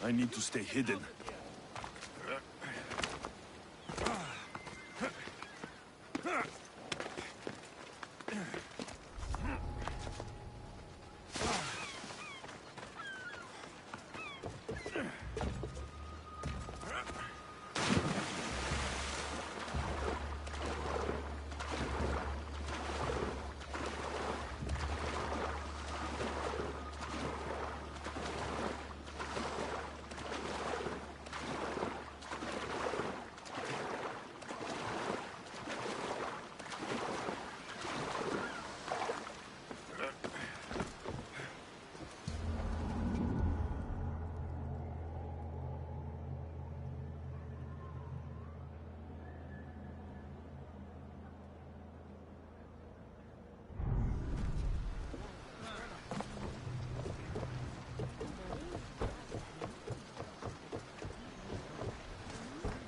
I need to stay hidden.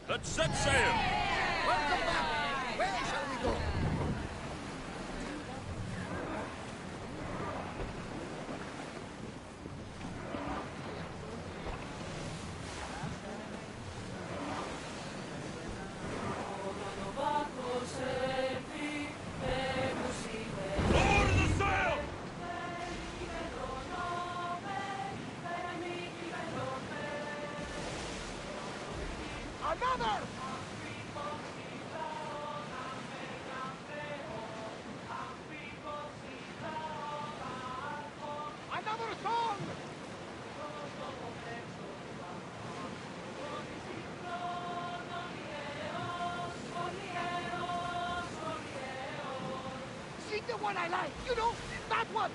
Let's set sail! Welcome back! Where shall we go? Lower the sail! Another! Another song! Sing the one I like, you know, that one!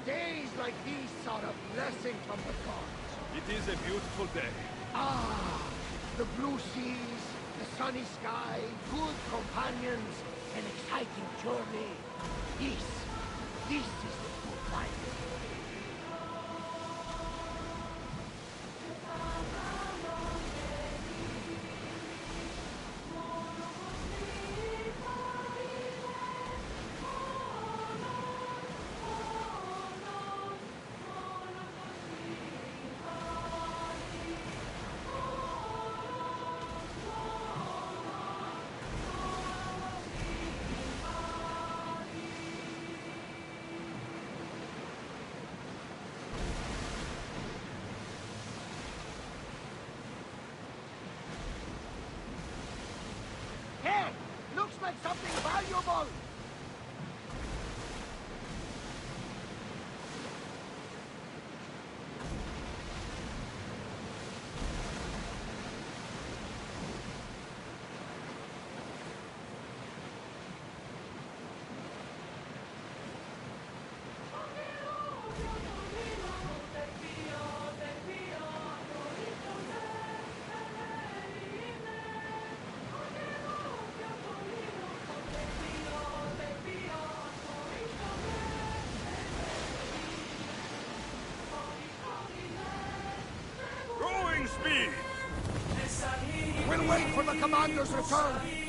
Days like these are a blessing from the gods. It is a beautiful day. Ah, the blue seas, the sunny sky, good companions, an exciting journey. This is the good life. Hey, looks like something valuable. commando's return!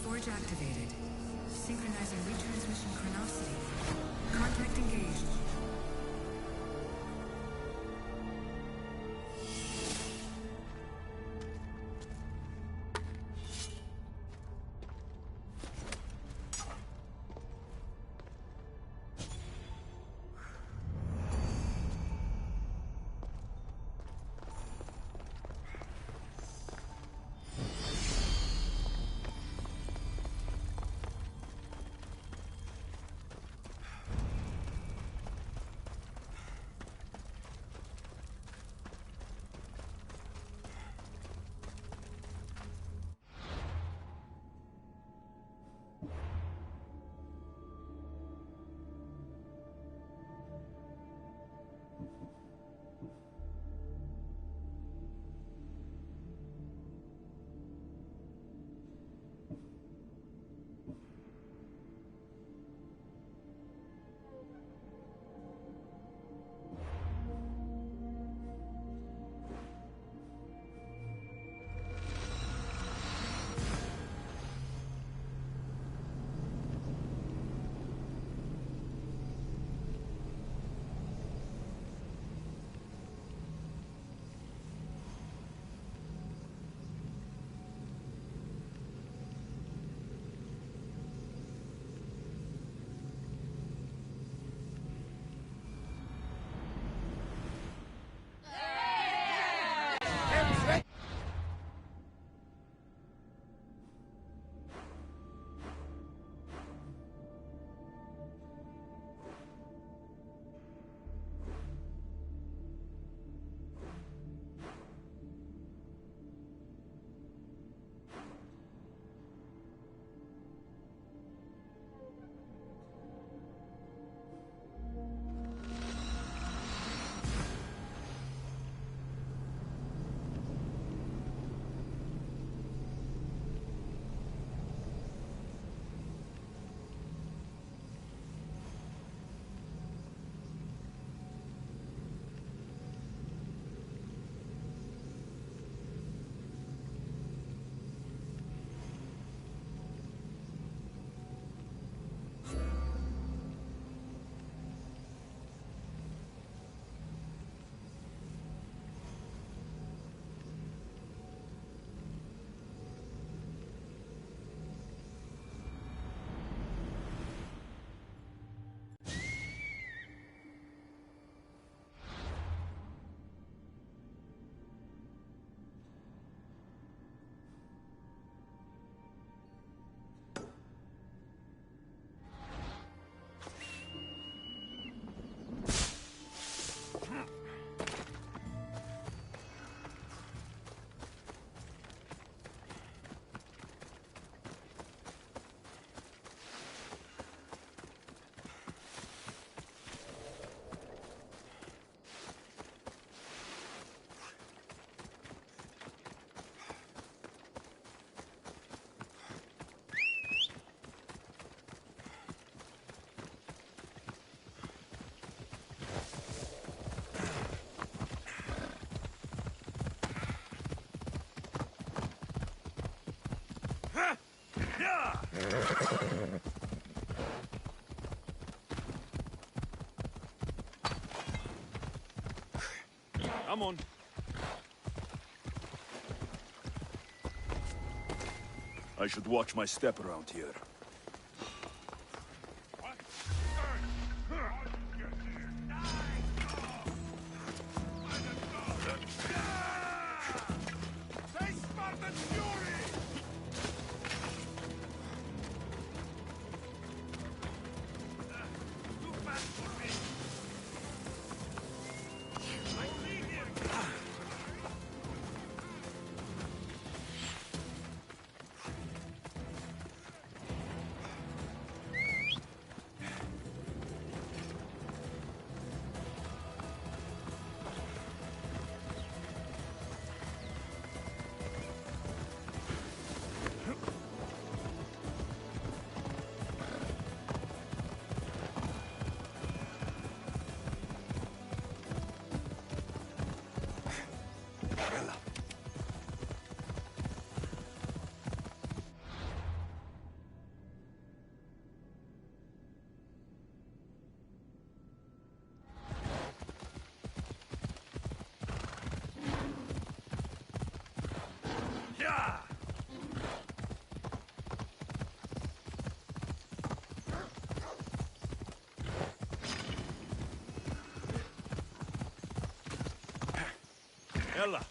Forge activated. Synchronizing retransmission chronicity. Contact engaged. Come on. I should watch my step around here. Ella.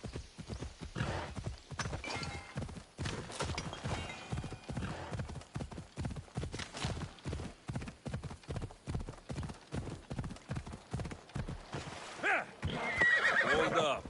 Hold up.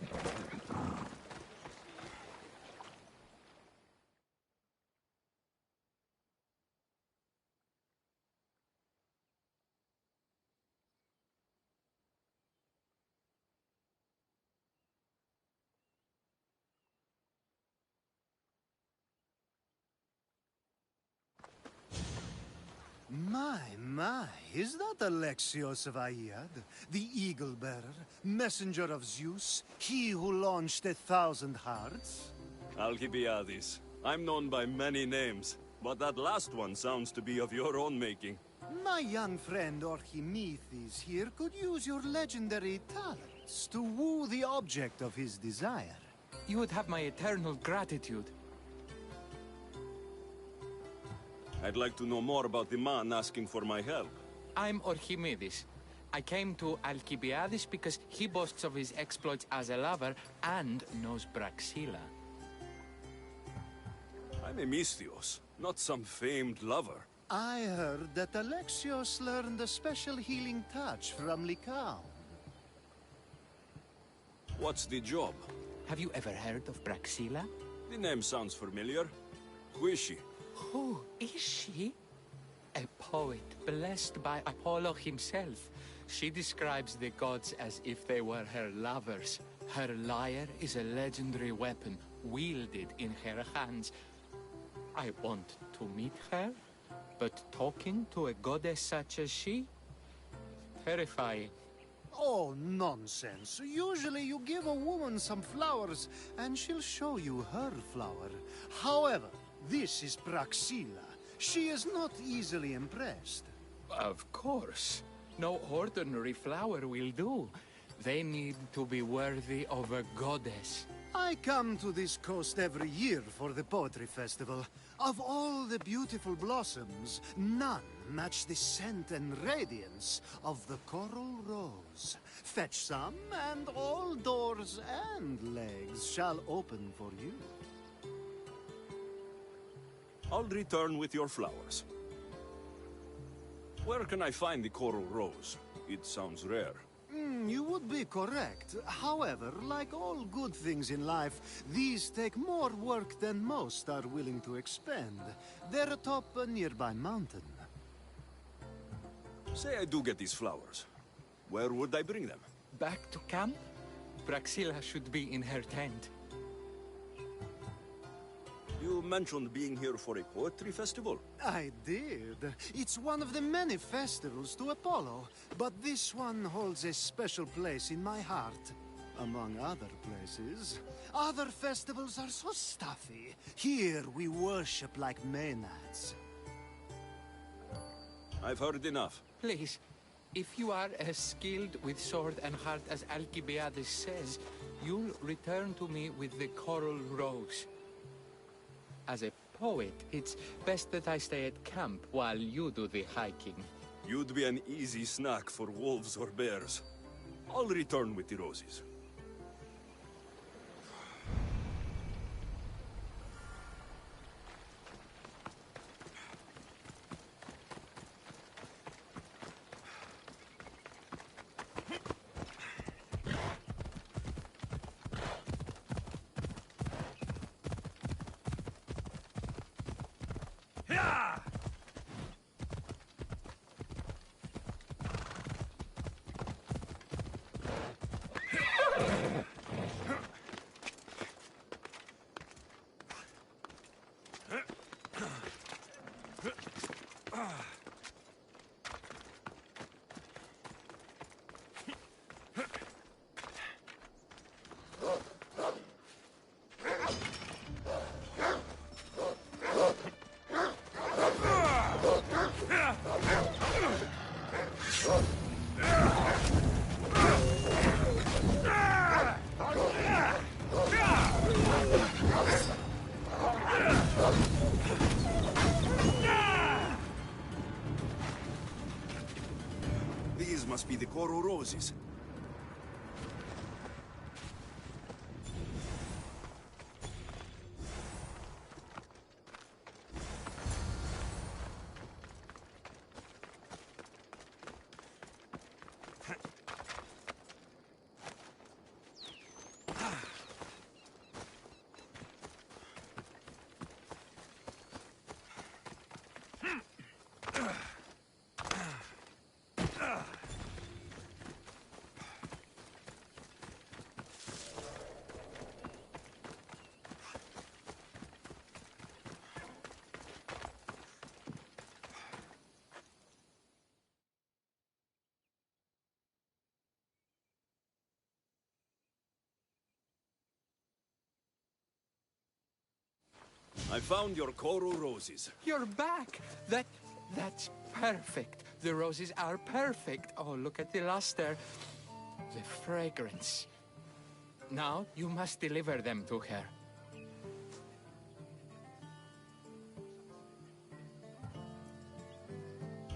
My, is that Alexios of Aiad, the Eagle-Bearer, messenger of Zeus, he who launched 1,000 hearts? Alcibiades. I'm known by many names, but that last one sounds to be of your own making. My young friend Archimedes here could use your legendary talents to woo the object of his desire. You would have my eternal gratitude. I'd like to know more about the man asking for my help. I'm Archimedes. I came to Alcibiades because he boasts of his exploits as a lover and knows Praxila. I'm Misthios, not some famed lover. I heard that Alexios learned a special healing touch from Lycaon. What's the job? Have you ever heard of Praxila? The name sounds familiar. Who is she? Who is she? A poet blessed by Apollo himself. She describes the gods as if they were her lovers. Her lyre is a legendary weapon wielded in her hands. I want to meet her, but talking to a goddess such as she? Terrifying. Oh, nonsense. Usually you give a woman some flowers, and she'll show you her flower. However, this is Praxila. She is not easily impressed. Of course. No ordinary flower will do. They need to be worthy of a goddess. I come to this coast every year for the Poetry Festival. Of all the beautiful blossoms, none match the scent and radiance of the coral rose. Fetch some, and all doors and legs shall open for you. I'll return with your flowers. Where can I find the coral rose? It sounds rare. You would be correct. However, like all good things in life, these take more work than most are willing to expend. They're atop a nearby mountain. Say I do get these flowers. Where would I bring them? Back to camp? Praxila should be in her tent. You mentioned being here for a poetry festival? I did. It's one of the many festivals to Apollo, but this one holds a special place in my heart. Among other places. Other festivals are so stuffy. Here we worship like Maenads. I've heard enough. Please, if you are as skilled with sword and heart as Alcibiades says, you'll return to me with the coral rose. As a poet, it's best that I stay at camp while you do the hiking. You'd be an easy snack for wolves or bears. I'll return with the roses. These must be the coral roses. I found your coral roses. You're back! That's perfect. The roses are perfect. Oh, look at the luster. The fragrance. Now, you must deliver them to her.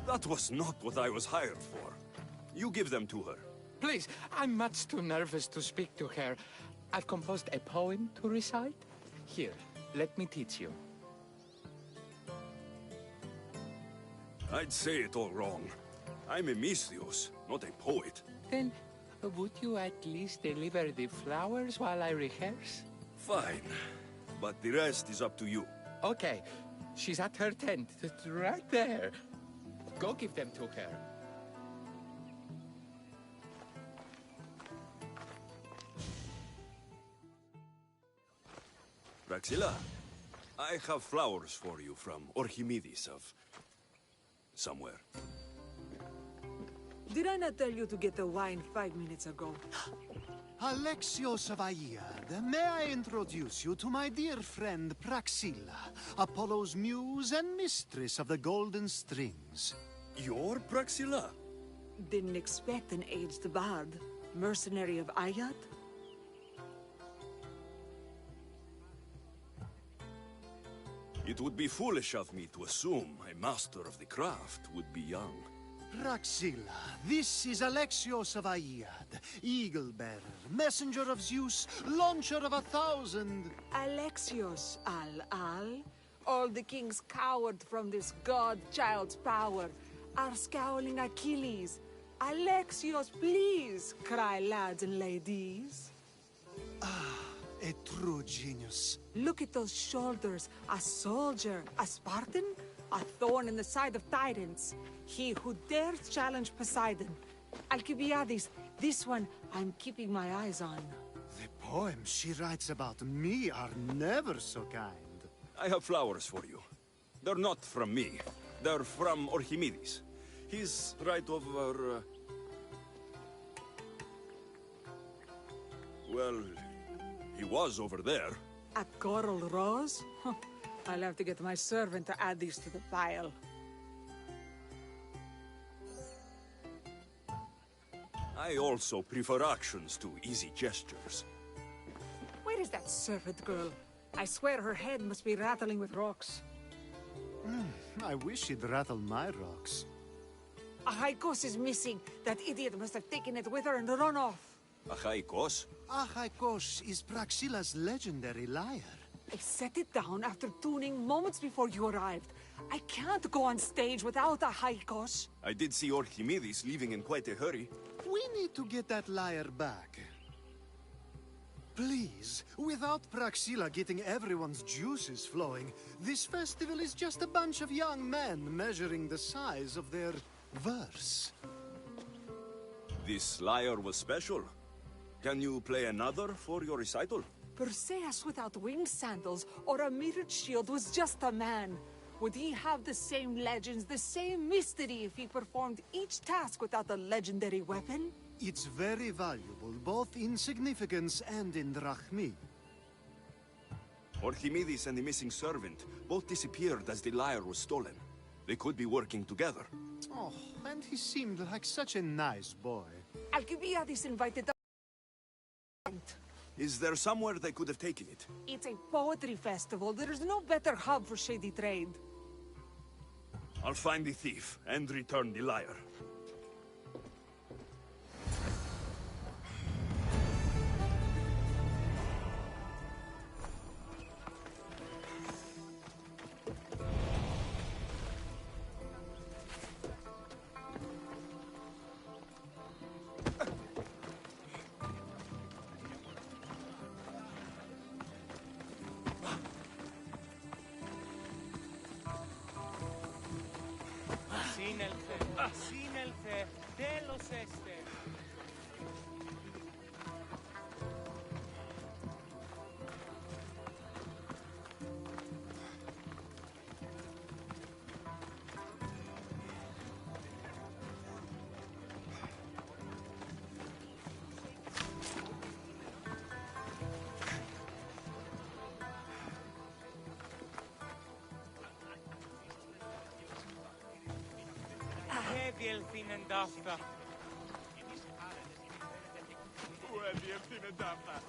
That was not what I was hired for. You give them to her. Please, I'm much too nervous to speak to her. I've composed a poem to recite. Here, let me teach you. I'd say it all wrong. I'm a mystios, not a poet. Then, would you at least deliver the flowers while I rehearse? Fine. But the rest is up to you. Okay. She's at her tent, right there. Go give them to her. Praxilla, I have flowers for you from Archimedes of... somewhere. Did I not tell you to get the wine 5 minutes ago? Alexios of Aiad, may I introduce you to my dear friend Praxilla, Apollo's muse and mistress of the golden strings. You're Praxilla? Didn't expect an aged bard. Mercenary of Aiad? It would be foolish of me to assume a master of the craft would be young. Praxilla, this is Alexios of Aiad, eagle-bearer, messenger of Zeus, launcher of 1,000... Alexios, Al. All the kings cowered from this god-child's power. Our scowling Achilles. Alexios, please, cry lads and ladies. A true genius. Look at those shoulders. A soldier, a Spartan, a thorn in the side of titans. He who dares challenge Poseidon. Alcibiades, this one I'm keeping my eyes on. The poems she writes about me are never so kind. I have flowers for you. They're not from me. They're from Archimedes. He's right over... Well, he was over there. A coral rose? I'll have to get my servant to add these to the pile. I also prefer actions to easy gestures. Where is that servant girl? I swear her head must be rattling with rocks. I wish she'd rattle my rocks. Ahaikos is missing. That idiot must have taken it with her and run off. Achaikos? Achaikos is Praxila's legendary lyre. I set it down after tuning moments before you arrived. I can't go on stage without Ahaikos. I did see Archimedes leaving in quite a hurry. We need to get that lyre back. Please, without Praxila getting everyone's juices flowing, this festival is just a bunch of young men measuring the size of their verse. This lyre was special. Can you play another for your recital? Perseus without winged sandals or a mirrored shield was just a man. Would he have the same legends, the same mystery if he performed each task without a legendary weapon? It's very valuable, both in significance and in drachmi. Archimedes and the missing servant both disappeared as the lyre was stolen. They could be working together. Oh, and he seemed like such a nice boy. Alcibiades invited the... Is there somewhere they could have taken it? It's a poetry festival. There's no better hub for shady trade. I'll find the thief and return the lyre. Σύνελθε, τέλος έστε. Διελθύνεν ταύτα. Πού διελθύνεν ταύτα.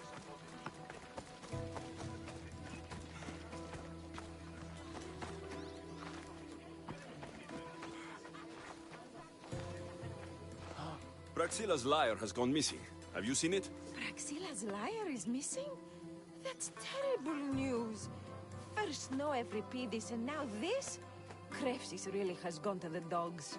Praxila's lyre has gone missing. Have you seen it? Praxila's lyre is missing? That's terrible news. First no Euripides and now this? Krefsis really has gone to the dogs.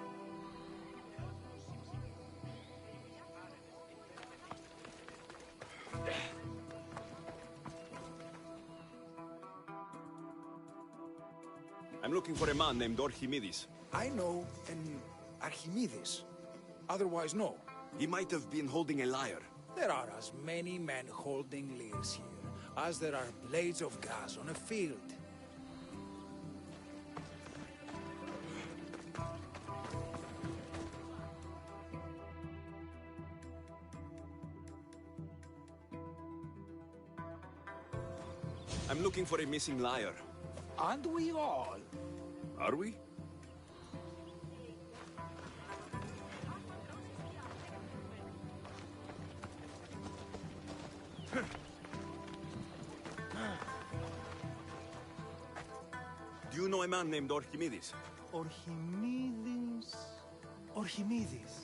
I'm looking for a man named Archimedes. I know an Archimedes. Otherwise, no. He might have been holding a lyre. There are as many men holding lyres here as there are blades of grass on a field. I'm looking for a missing lyre. Aren't we all? Are we? Do you know a man named Archimedes? Archimedes? Archimedes.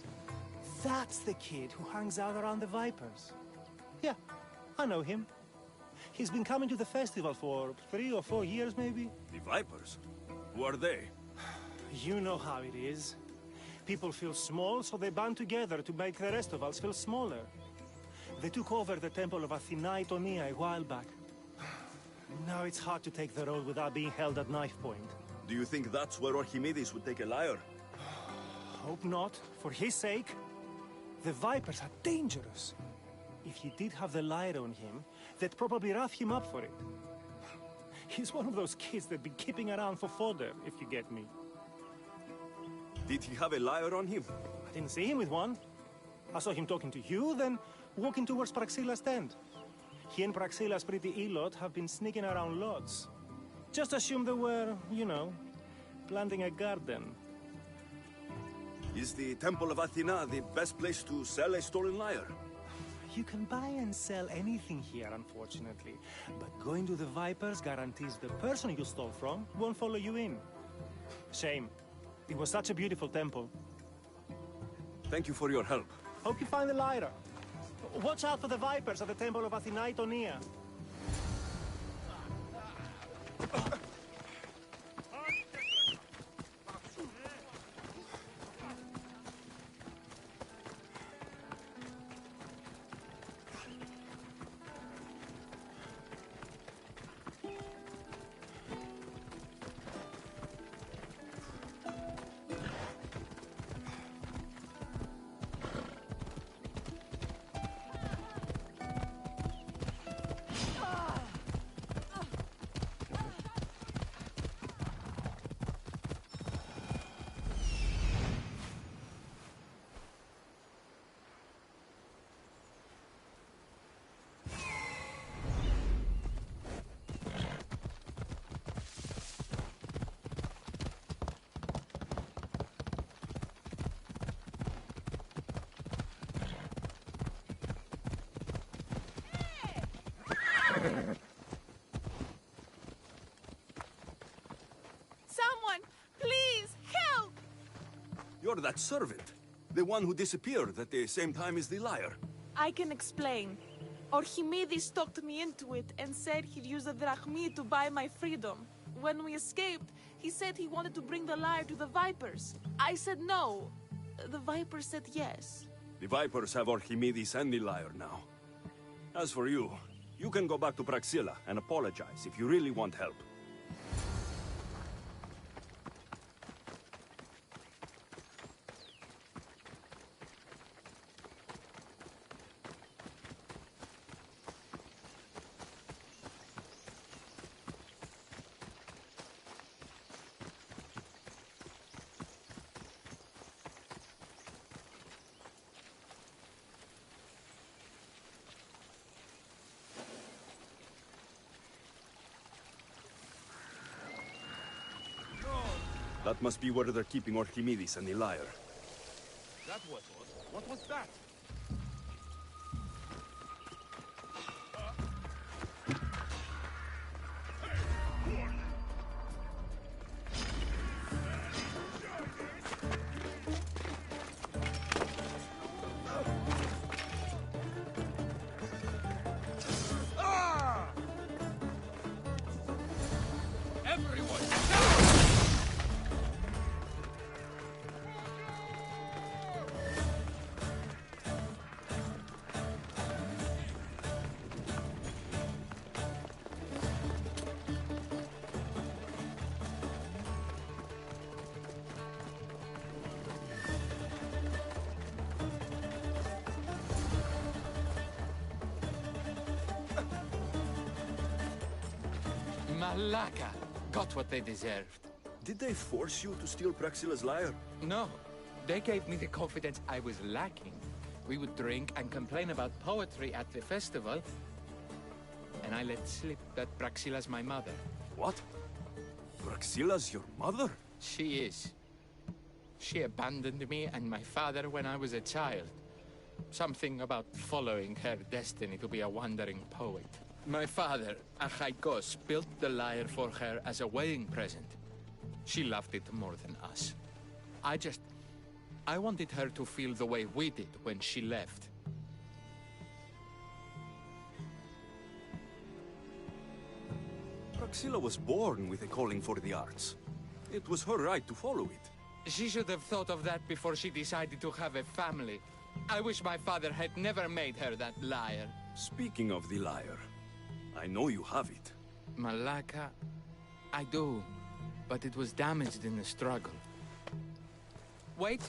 That's the kid who hangs out around the Vipers. Yeah, I know him. He's been coming to the festival for 3 or 4 years, maybe. The Vipers? Who are they? You know how it is. People feel small, so they band together to make the rest of us feel smaller. They took over the temple of Athena Itonia a while back. Now it's hard to take the road without being held at knife point. Do you think that's where Archimedes would take a lyre? Hope not. For his sake. The Vipers are dangerous. If he did have the lyre on him, they'd probably rough him up for it. He's one of those kids that'd be keeping around for fodder, if you get me. Did he have a lyre on him? I didn't see him with one. I saw him talking to you, then walking towards Praxila's tent. He and Praxila's pretty Elot have been sneaking around lots. Just assume they were, you know, planting a garden. Is the Temple of Athena the best place to sell a stolen lyre? You can buy and sell anything here, unfortunately. But going to the Vipers guarantees the person you stole from won't follow you in. Shame. It was such a beautiful temple. Thank you for your help. Hope you find the lyre. Watch out for the Vipers at the Temple of Athena Itonia. Someone, please, help! You're that servant. The one who disappeared at the same time as the lyre. I can explain. Archimedes talked me into it and said he'd use a drachmi to buy my freedom. When we escaped, he said he wanted to bring the lyre to the Vipers. I said no. The Vipers said yes. The Vipers have Archimedes and the lyre now. As for you, you can go back to Praxilla and apologize if you really want help. That must be where they're keeping Archimedes and the lyre. That was odd. What was that? Malaka got what they deserved. Did they force you to steal Praxilla's lyre? No, they gave me the confidence I was lacking. We would drink and complain about poetry at the festival, and I let slip that Praxilla's my mother. What? Praxilla's your mother? She is. She abandoned me and my father when I was a child. Something about following her destiny to be a wandering poet. My father, Achaikos, built the lyre for her as a wedding present. She loved it more than us. I wanted her to feel the way we did when she left. Praxilla was born with a calling for the arts. It was her right to follow it. She should have thought of that before she decided to have a family. I wish my father had never made her that lyre. Speaking of the lyre, I know you have it. Malaka, I do, but it was damaged in the struggle. Wait,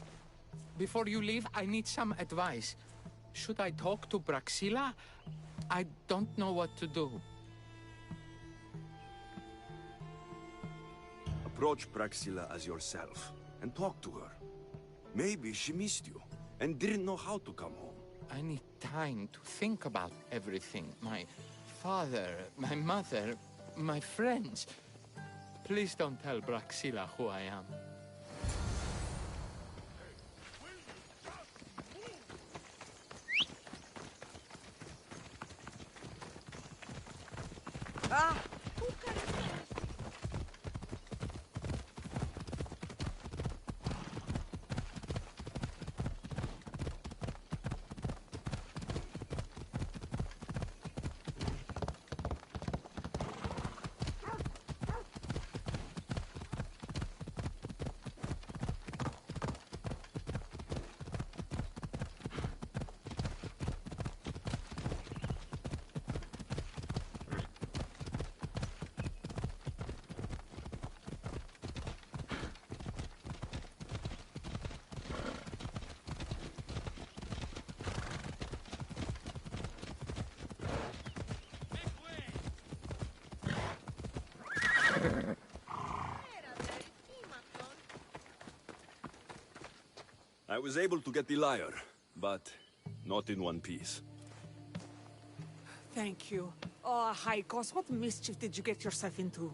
before you leave, I need some advice. Should I talk to Praxilla? I don't know what to do. Approach Praxilla as yourself and talk to her. Maybe she missed you and didn't know how to come home. I need time to think about everything. My father, my mother, my friends. Please don't tell Praxilla who I am. Ah! I was able to get the lyre, but not in one piece. Thank you. Oh, Haikos, what mischief did you get yourself into?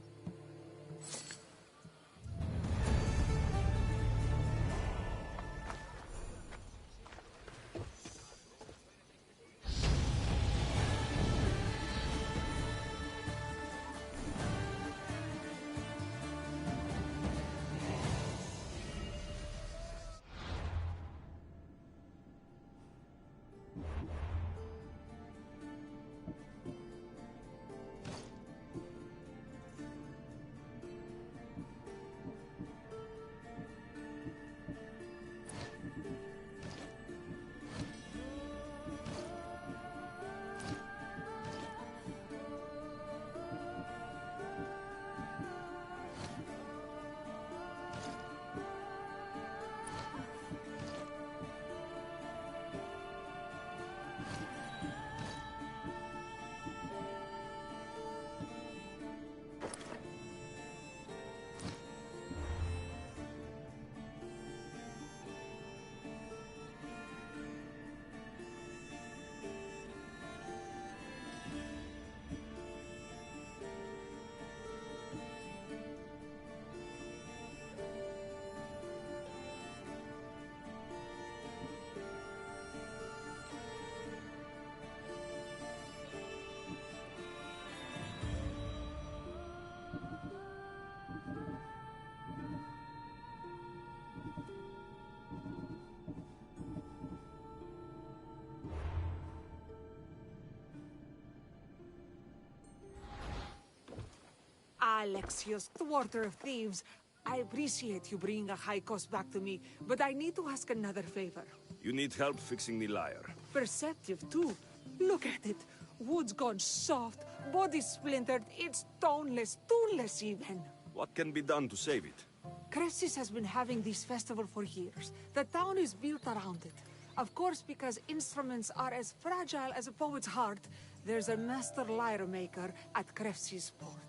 Alexios, thwarter of thieves. I appreciate you bringing a Haikos back to me, but I need to ask another favor. You need help fixing the lyre. Perceptive, too. Look at it. Wood's gone soft, body splintered, it's toneless, tooless even. What can be done to save it? Cressis has been having this festival for years. The town is built around it. Of course, because instruments are as fragile as a poet's heart, there's a master lyre maker at Cressis port.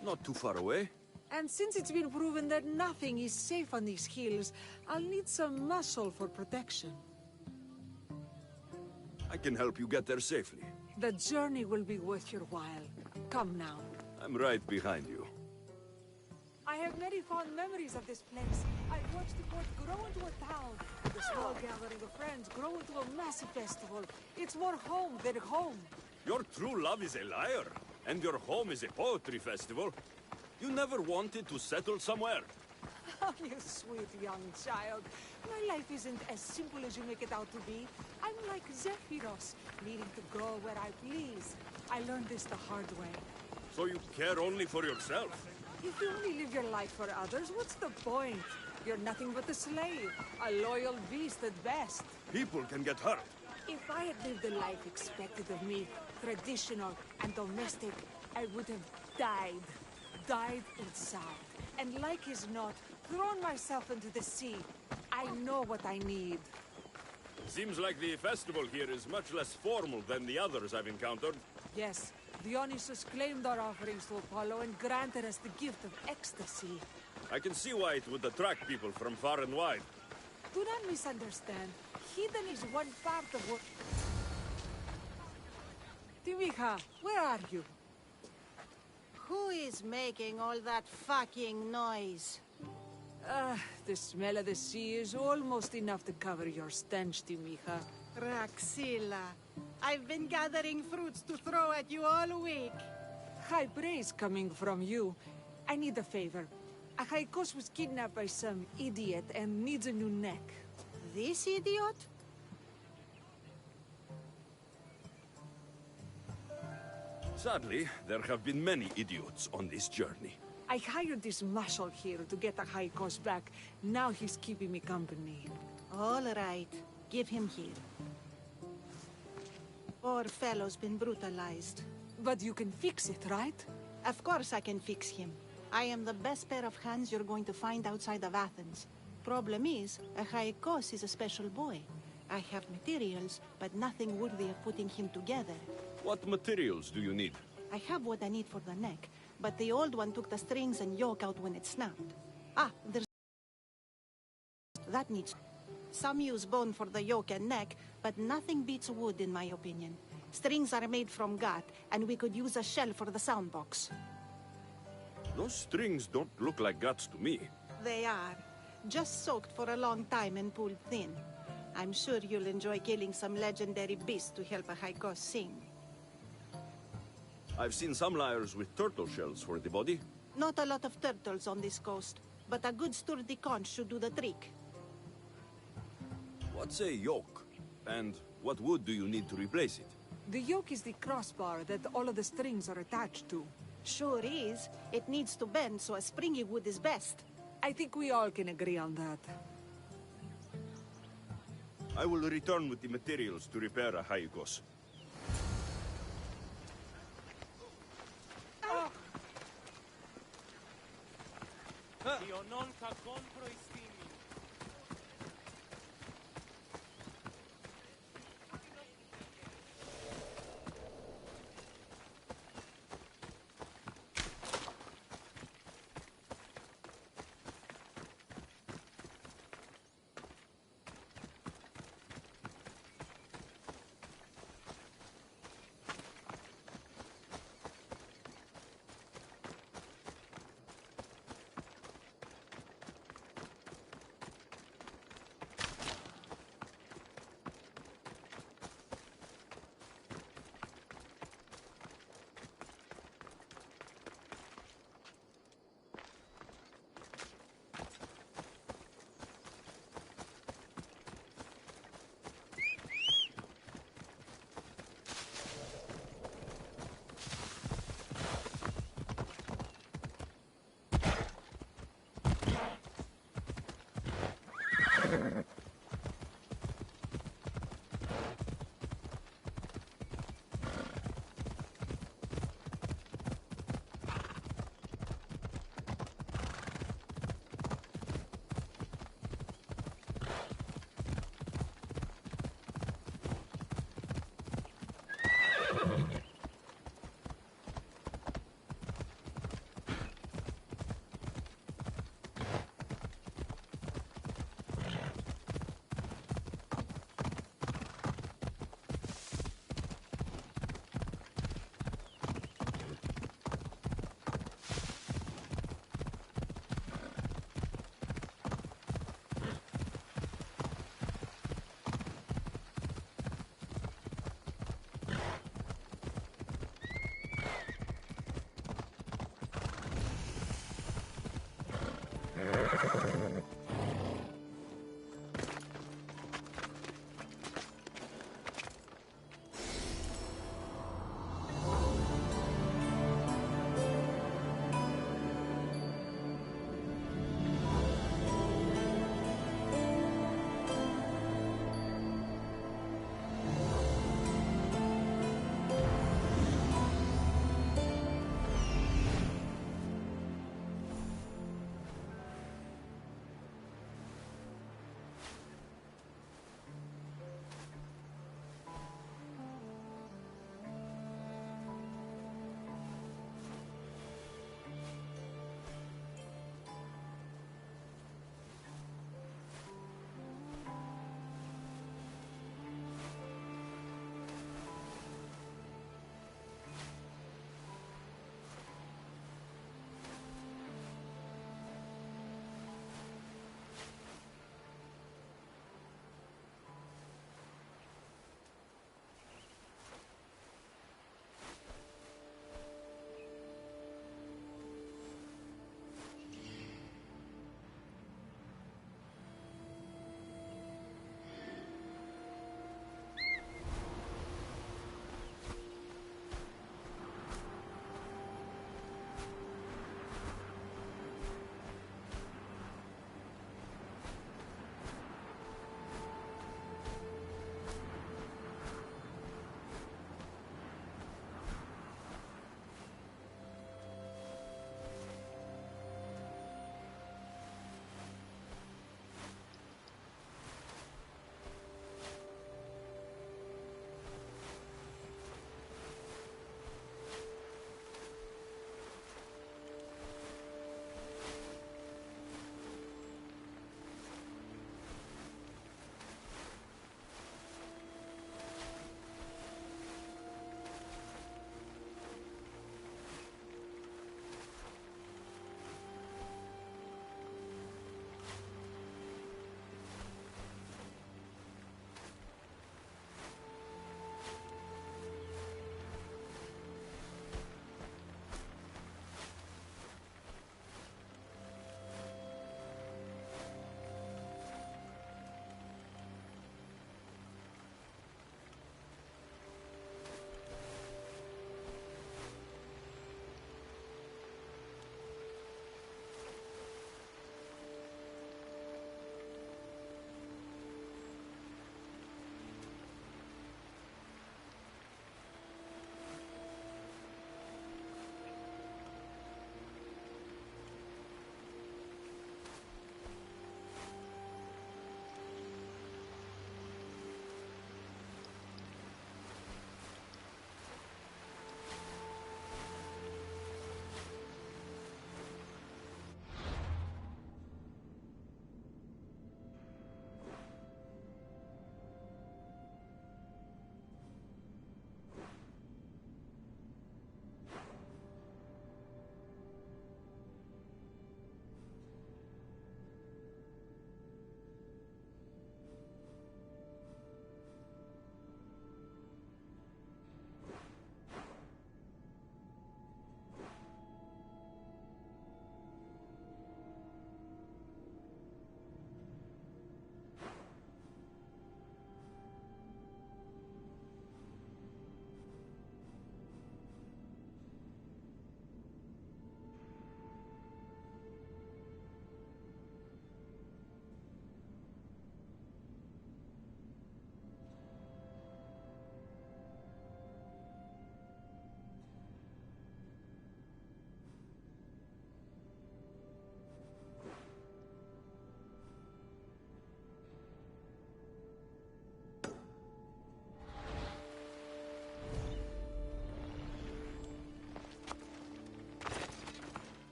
Not too far away. And since it's been proven that nothing is safe on these hills, I'll need some muscle for protection. I can help you get there safely. The journey will be worth your while. Come now. I'm right behind you. I have many fond memories of this place. I've watched the port grow into a town, and the small gathering of friends grow into a massive festival. It's more home than home. Your true love is a lyre, and your home is a poetry festival. You never wanted to settle somewhere. Oh, you sweet young child. My life isn't as simple as you make it out to be. I'm like Zephyros, needing to go where I please. I learned this the hard way. So you care only for yourself? If you only live your life for others, what's the point? You're nothing but a slave, a loyal beast at best. People can get hurt. If I had lived the life expected of me, traditional and domestic, I would have died. Died inside. And like as not, thrown myself into the sea. I know what I need. Seems like the festival here is much less formal than the others I've encountered. Yes, Dionysus claimed our offerings to Apollo and granted us the gift of ecstasy. I can see why it would attract people from far and wide. Do not misunderstand. Heathen is one part of what... Timiha, where are you? Who is making all that fucking noise? The smell of the sea is almost enough to cover your stench, Timiha. Raxilla, I've been gathering fruits to throw at you all week. high praise coming from you. I need a favor. Achaikos was kidnapped by some idiot and needs a new neck. This idiot? Sadly, there have been many idiots on this journey. I hired this muscle here to get Achaikos back. Now he's keeping me company. All right. Give him here. Poor fellow's been brutalized. But you can fix it, right? Of course I can fix him. I am the best pair of hands you're going to find outside of Athens. Problem is, Achaikos is a special boy. I have materials, but nothing worthy of putting him together. What materials do you need? I have what I need for the neck, but the old one took the strings and yoke out when it snapped. Ah, there's... That needs... Some use bone for the yoke and neck, but nothing beats wood in my opinion. Strings are made from gut, and we could use a shell for the sound box. Those strings don't look like guts to me. They are. Just soaked for a long time and pulled thin. I'm sure you'll enjoy killing some legendary beast to help Achaikos sing. I've seen some lyres with turtle shells for the body. Not a lot of turtles on this coast, but a good sturdy conch should do the trick. What's a yoke? And what wood do you need to replace it? The yoke is the crossbar that all of the strings are attached to. Sure is. It needs to bend, so a springy wood is best. I think we all can agree on that. I will return with the materials to repair Achaikos. Io non ca compro i stimi.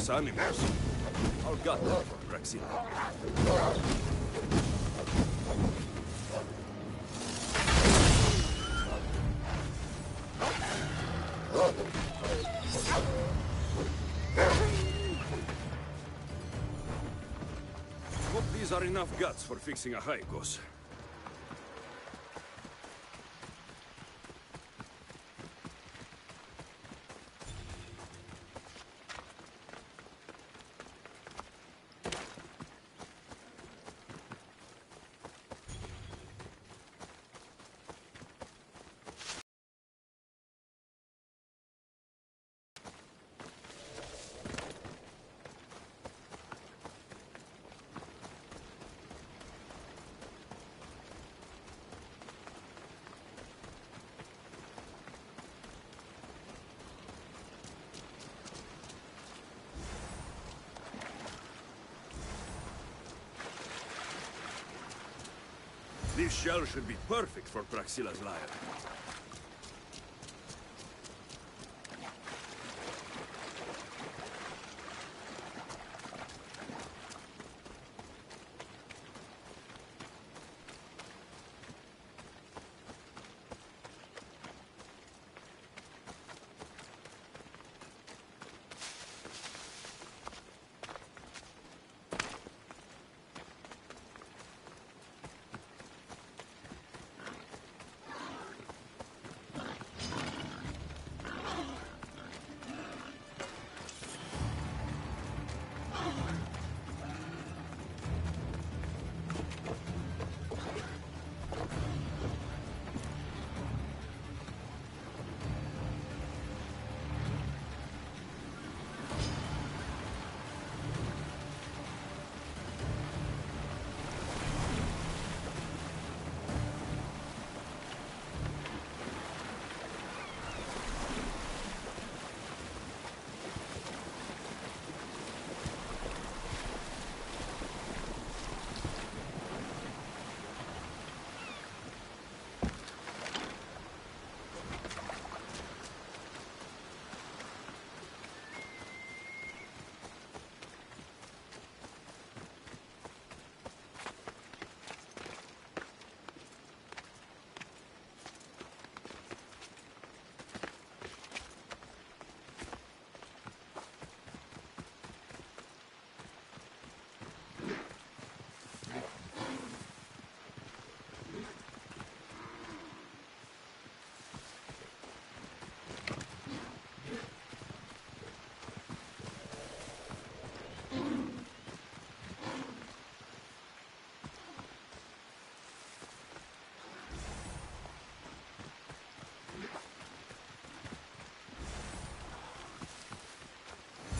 Those animals. I'll gut them for Praxila. Hope these are enough guts for fixing a Haikos. This shell should be perfect for Praxila's lyre.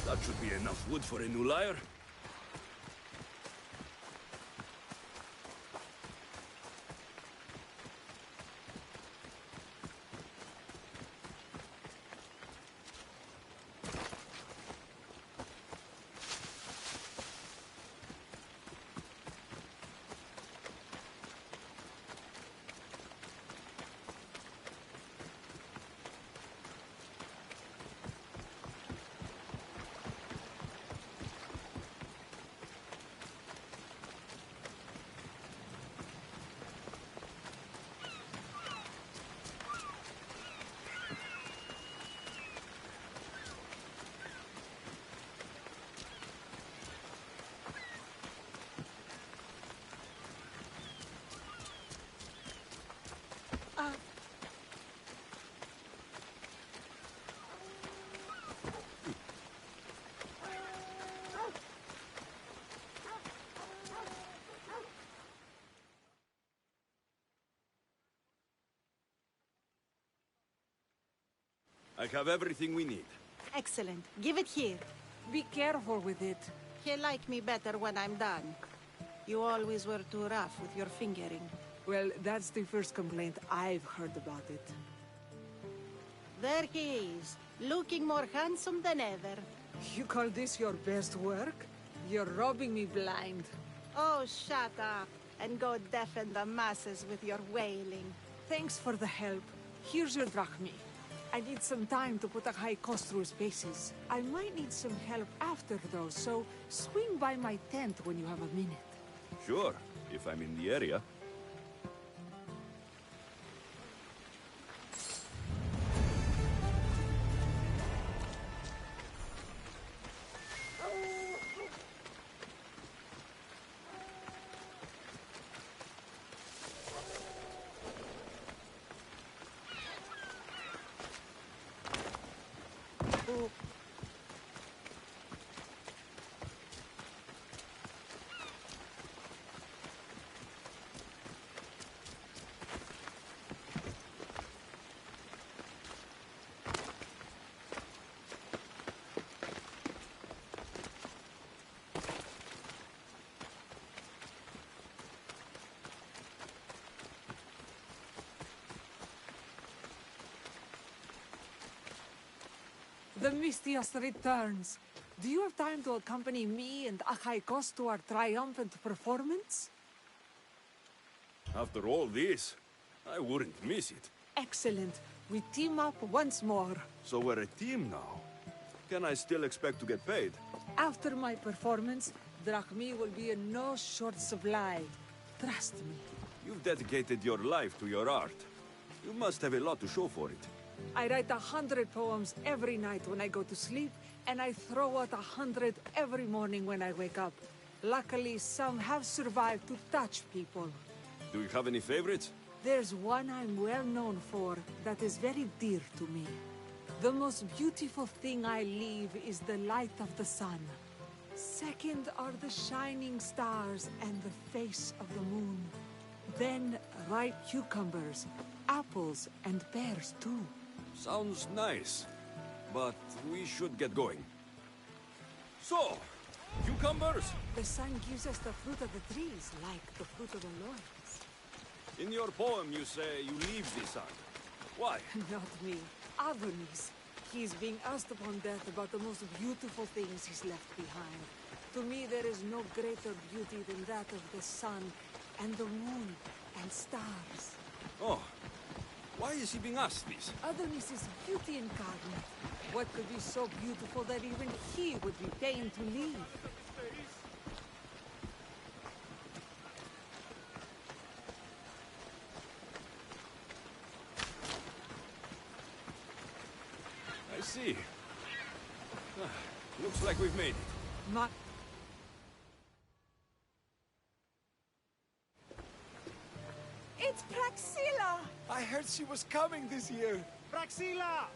That should be enough wood for a new lyre. I have everything we need. Excellent. Give it here. Be careful with it. He'll like me better when I'm done. You always were too rough with your fingering. Well, that's the first complaint I've heard about it. There he is, looking more handsome than ever. You call this your best work? You're robbing me blind. Oh, shut up, and go deafen the masses with your wailing. Thanks for the help. Here's your drachmi. I need some time to put a high cost through his paces. I might need some help after, though, so swing by my tent when you have a minute. Sure, if I'm in the area. The Mistios returns. Do you have time to accompany me and Achaikos to our triumphant performance? After all this, I wouldn't miss it. Excellent. We team up once more. So we're a team now. Can I still expect to get paid? After my performance, drachmi will be in no short supply. Trust me. You've dedicated your life to your art. You must have a lot to show for it. I write 100 poems every night when I go to sleep, and I throw out 100 every morning when I wake up. Luckily, some have survived to touch people. Do you have any favorites? There's one I'm well known for that is very dear to me. The most beautiful thing I leave is the light of the sun. Second are the shining stars and the face of the moon. Then ripe cucumbers, apples, and pears too. Sounds nice, but we should get going. So, cucumbers? The sun gives us the fruit of the trees, like the fruit of the loins. In your poem you say you leave the sun. Why? Not me. Adonis. He's being asked upon death about the most beautiful things he's left behind. To me, there is no greater beauty than that of the sun, and the moon, and stars. Oh. Why is he being asked this? Adonis is beauty incarnate. What could be so beautiful that even he would be pained to leave? I see. Looks like we've made it. It's Praxilla! I heard she was coming this year. Praxilla!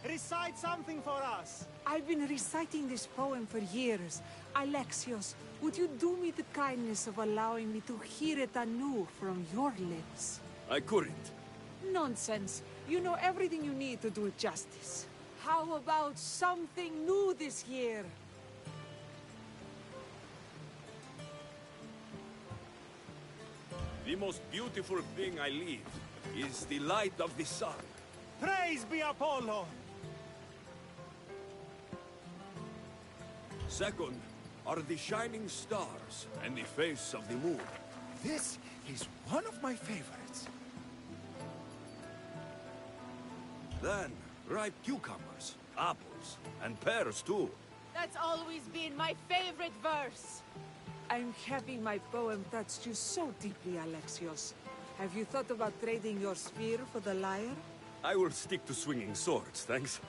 Recite something for us. I've been reciting this poem for years. Alexios, would you do me the kindness of allowing me to hear it anew from your lips? I couldn't. Nonsense. You know everything you need to do it justice. How about something new this year? The most beautiful thing I leave is the light of the sun. Praise be Apollo! Second are the shining stars and the face of the moon. This is one of my favorites. Then, ripe cucumbers, apples, and pears too. That's always been my favorite verse. I'm happy my poem touched you so deeply, Alexios. Have you thought about trading your spear for the lyre? I will stick to swinging swords, thanks.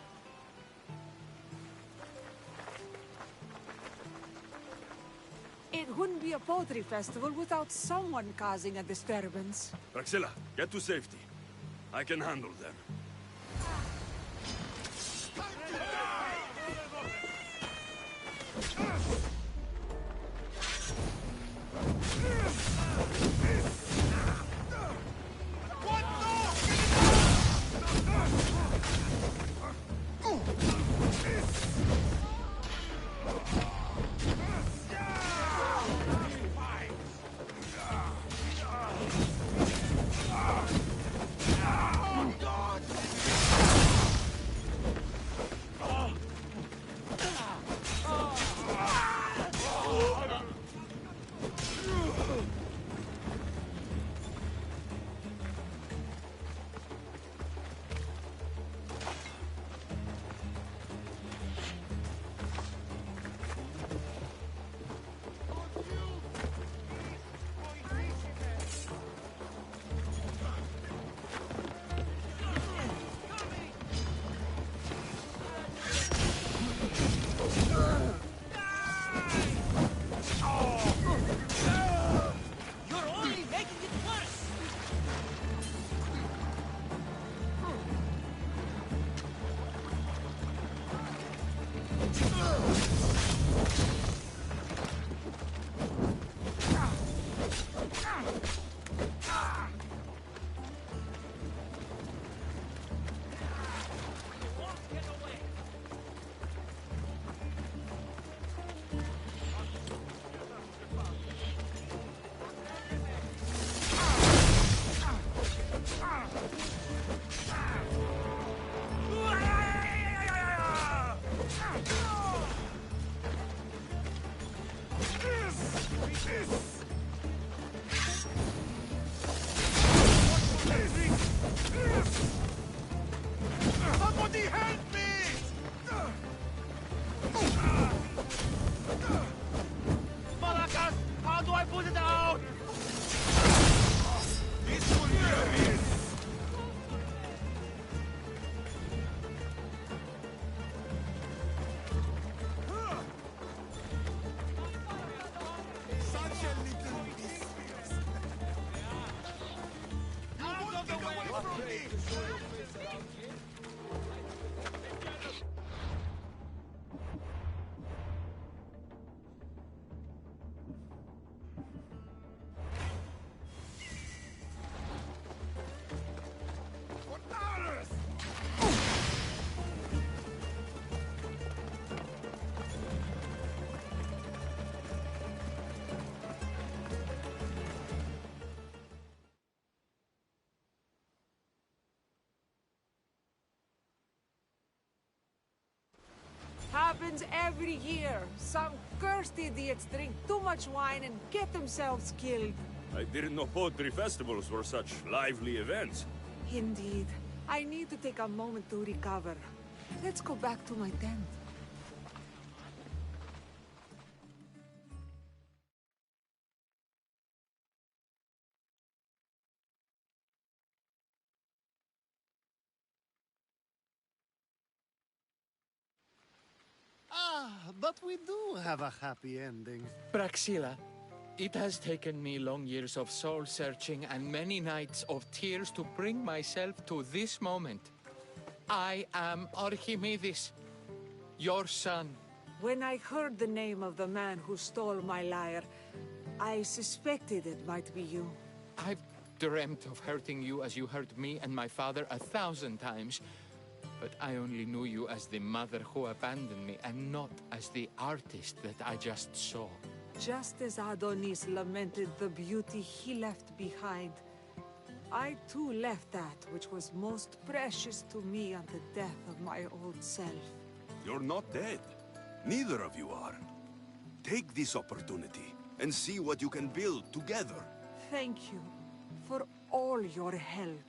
It wouldn't be a poetry festival without someone causing a disturbance. Praxilla, get to safety. I can handle them. Happens every year. Some cursed idiots drink too much wine and get themselves killed. I didn't know poetry festivals were such lively events. Indeed. I need to take a moment to recover. Let's go back to my tent. But we do have a happy ending. Praxilla, it has taken me long years of soul-searching and many nights of tears to bring myself to this moment. I am Archimedes, your son. When I heard the name of the man who stole my lyre, I suspected it might be you. I've dreamt of hurting you as you hurt me and my father 1,000 times. But I only knew you as the mother who abandoned me, and not as the artist that I just saw. Just as Adonis lamented the beauty he left behind, I too left that which was most precious to me on the death of my old self. You're not dead. Neither of you are. Take this opportunity and see what you can build together. Thank you for all your help.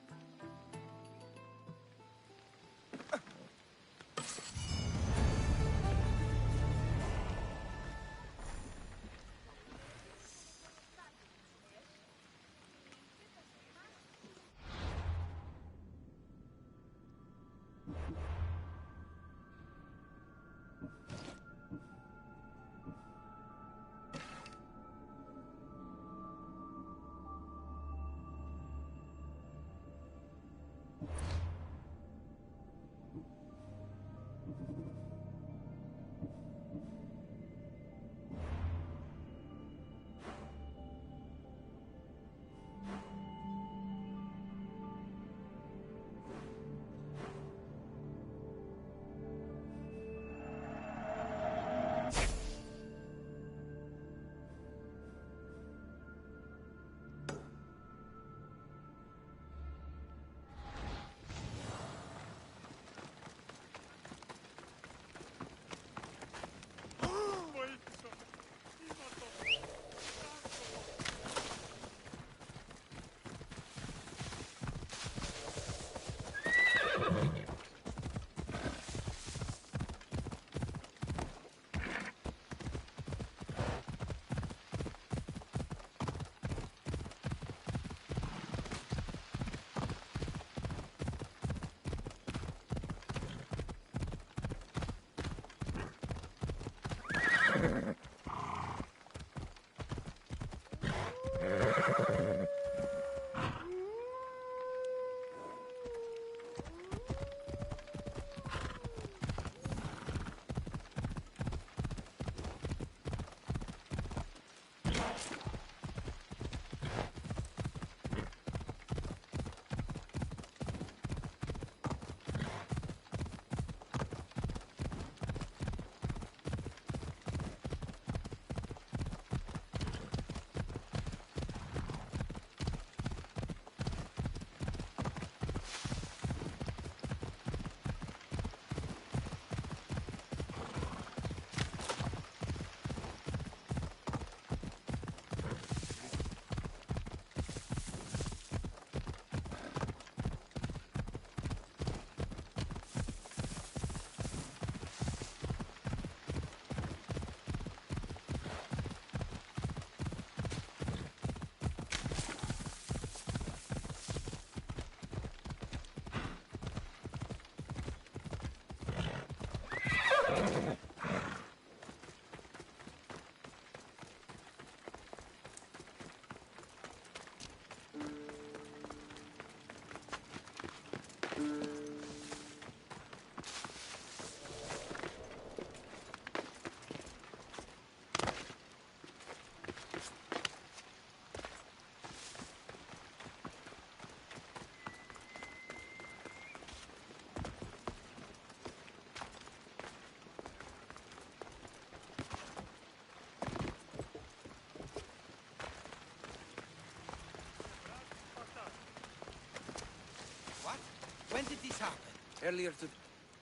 When did this happen? Earlier today.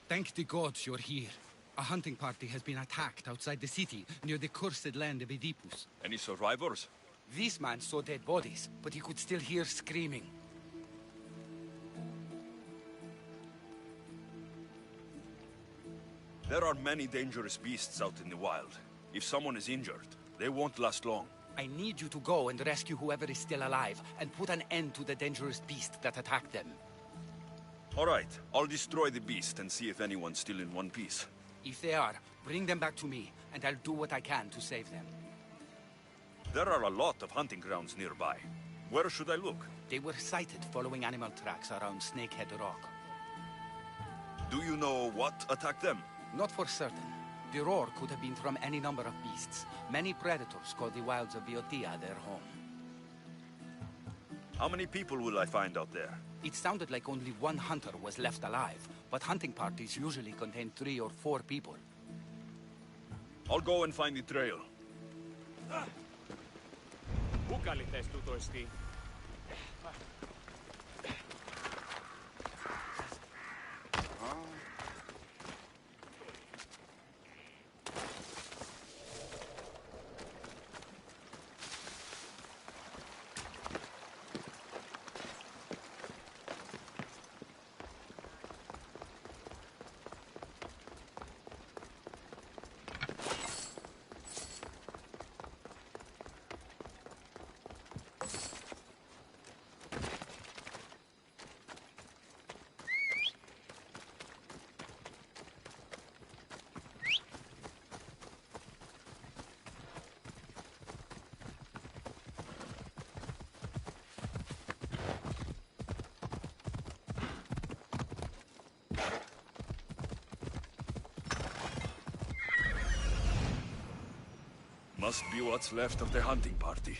Thank the gods you're here. A hunting party has been attacked outside the city, near the cursed land of Oedipus. Any survivors? This man saw dead bodies, but he could still hear screaming. There are many dangerous beasts out in the wild. If someone is injured, they won't last long. I need you to go and rescue whoever is still alive, and put an end to the dangerous beast that attacked them. All right, I'll destroy the beast and see if anyone's still in one piece. If they are, bring them back to me, and I'll do what I can to save them. There are a lot of hunting grounds nearby. Where should I look? They were sighted following animal tracks around Snakehead Rock. Do you know what attacked them? Not for certain. The roar could have been from any number of beasts. Many predators call the wilds of Boeotia their home. How many people will I find out there? It sounded like only one hunter was left alive, but hunting parties usually contain 3 or 4 people. I'll go and find the trail. Πού καλυθές τούτο εστί? Must be what's left of the hunting party.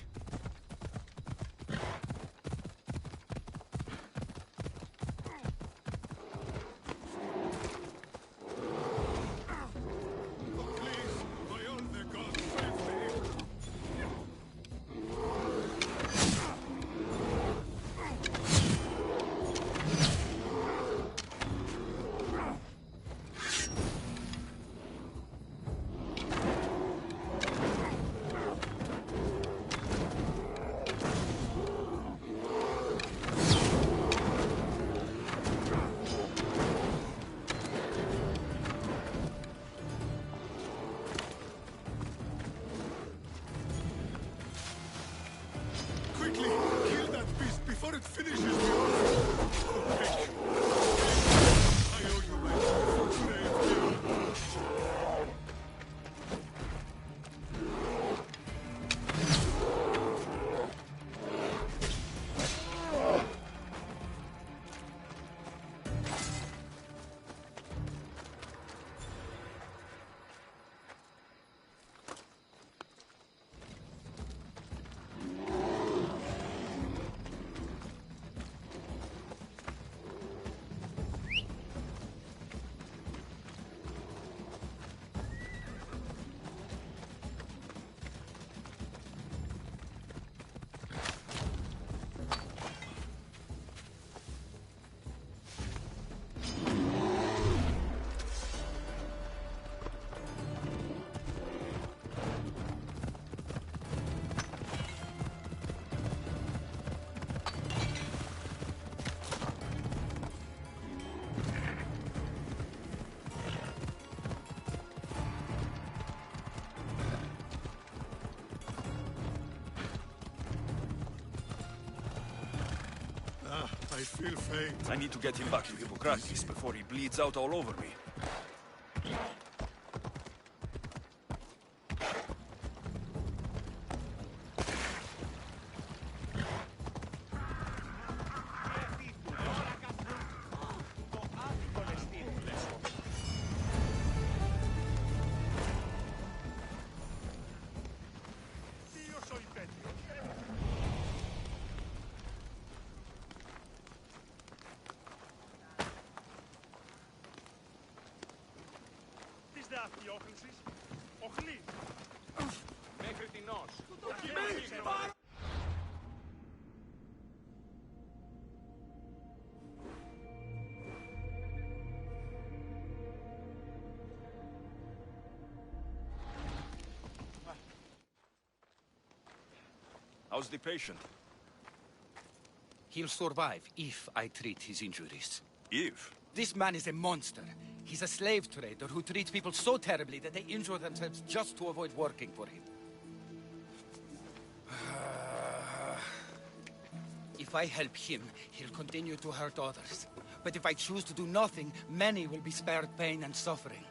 I feel faint. I need to get him back to Hippocrates before he bleeds out all over me. Μέχρι την ως. How's the patient? He'll survive if I treat his injuries. If? This man is a monster. He's a slave trader who treats people so terribly that they injure themselves just to avoid working for him. If I help him, he'll continue to hurt others. But if I choose to do nothing, many will be spared pain and suffering.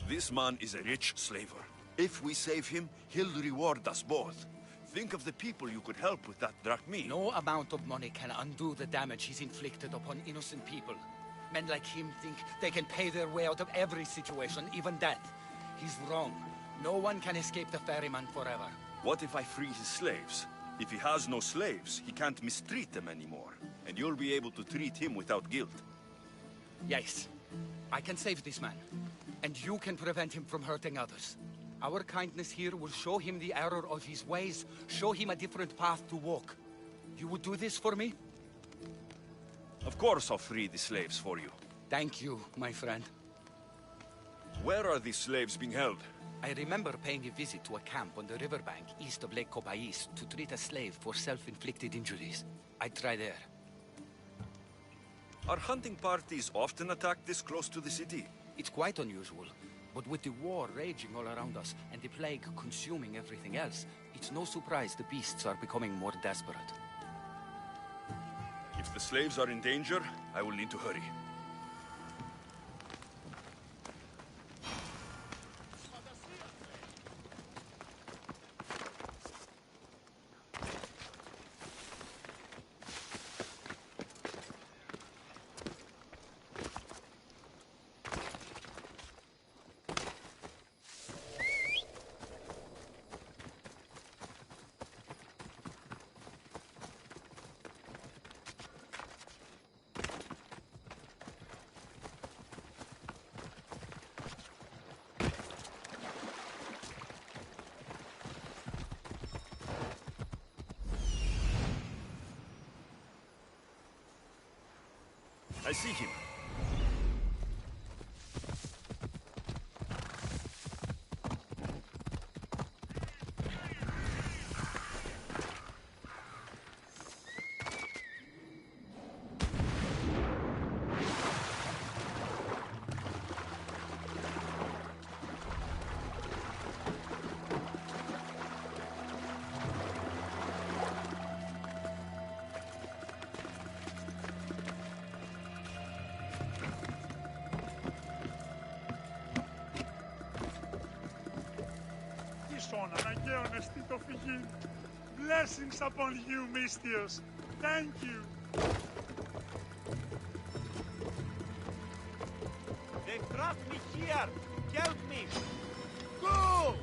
This man is a rich slaver. If we save him, he'll reward us both. Think of the people you could help with that drachmi. No amount of money can undo the damage he's inflicted upon innocent people. Men like him think they can pay their way out of every situation, even death. He's wrong. No one can escape the ferryman forever. What if I free his slaves? If he has no slaves, he can't mistreat them anymore. And you'll be able to treat him without guilt. Yes. I can save this man. And you can prevent him from hurting others. Our kindness here will show him the error of his ways, show him a different path to walk. You would do this for me? Of course I'll free the slaves for you. Thank you, my friend. Where are these slaves being held? I remember paying a visit to a camp on the riverbank east of Lake Cobais to treat a slave for self-inflicted injuries. I'd try there. Are hunting parties often attacked this close to the city? It's quite unusual. But with the war raging all around us, and the plague consuming everything else, it's no surprise the beasts are becoming more desperate. If the slaves are in danger, I will need to hurry. I see him. Blessings upon you, Mistios. Thank you. They trapped me here. Help me. Go!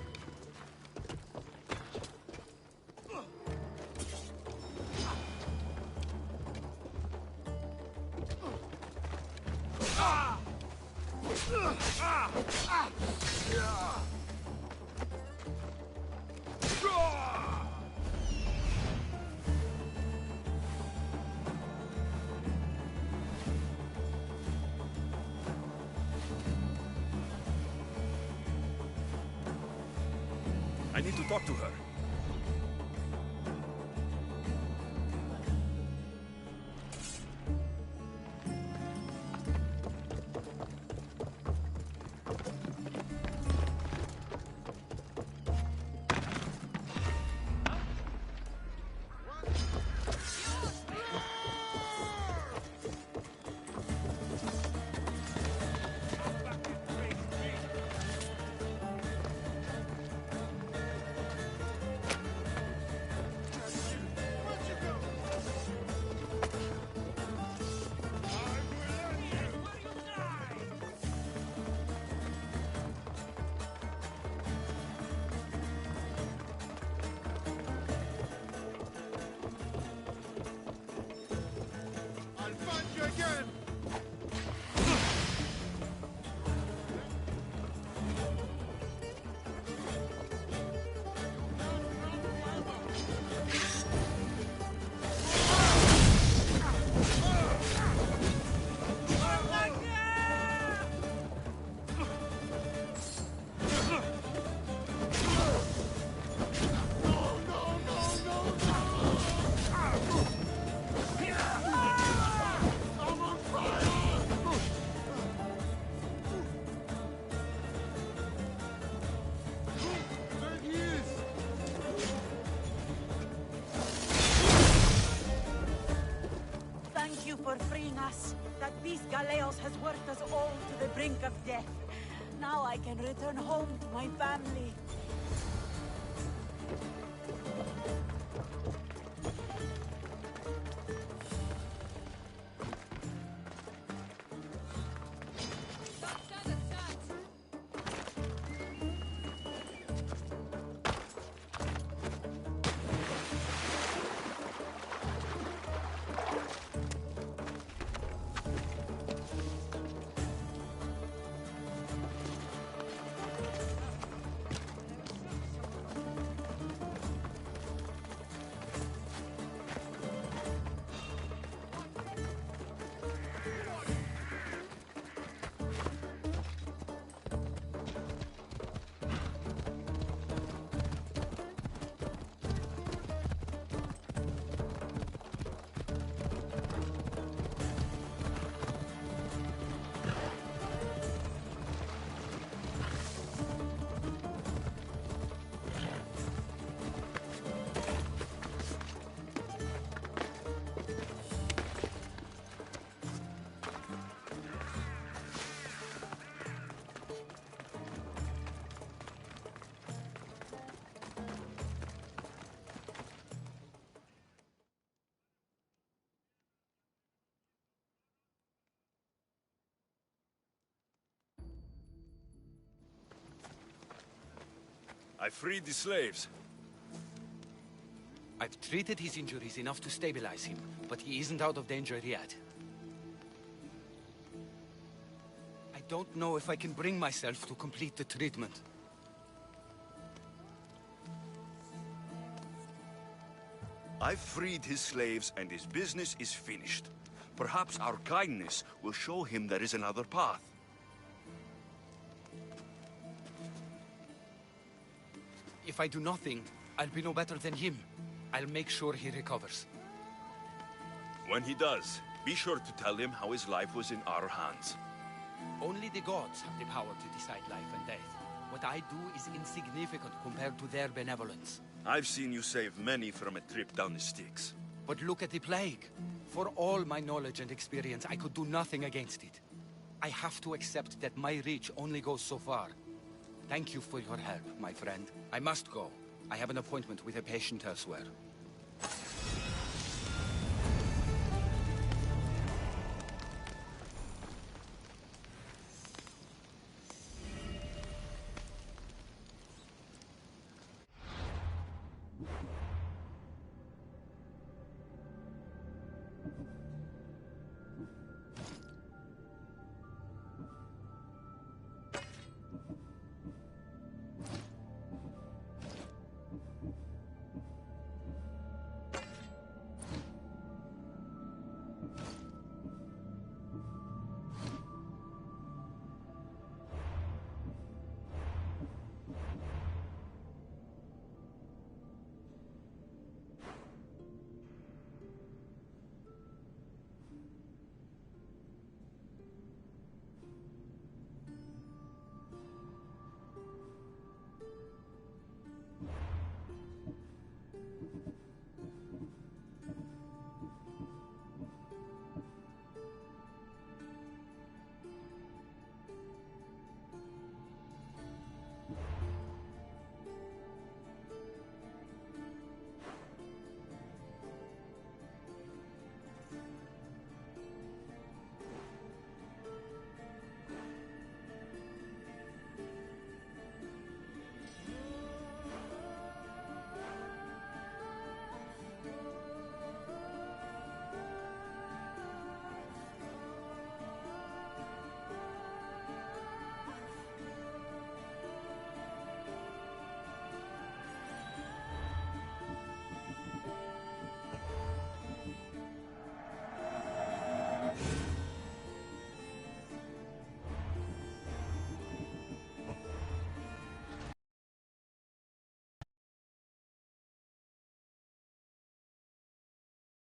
I need to talk to her. Alas, that these Galeos has worked us all to the brink of death. Now I can return home to my family. I freed the slaves. I've treated his injuries enough to stabilize him, but he isn't out of danger yet. I don't know if I can bring myself to complete the treatment. I've freed his slaves and his business is finished. Perhaps our kindness will show him there is another path. If I do nothing, I'll be no better than him. I'll make sure he recovers. When he does, be sure to tell him how his life was in our hands. Only the gods have the power to decide life and death. What I do is insignificant compared to their benevolence. I've seen you save many from a trip down the Styx. But look at the plague. For all my knowledge and experience, I could do nothing against it. I have to accept that my reach only goes so far. Thank you for your help, my friend. I must go. I have an appointment with a patient elsewhere.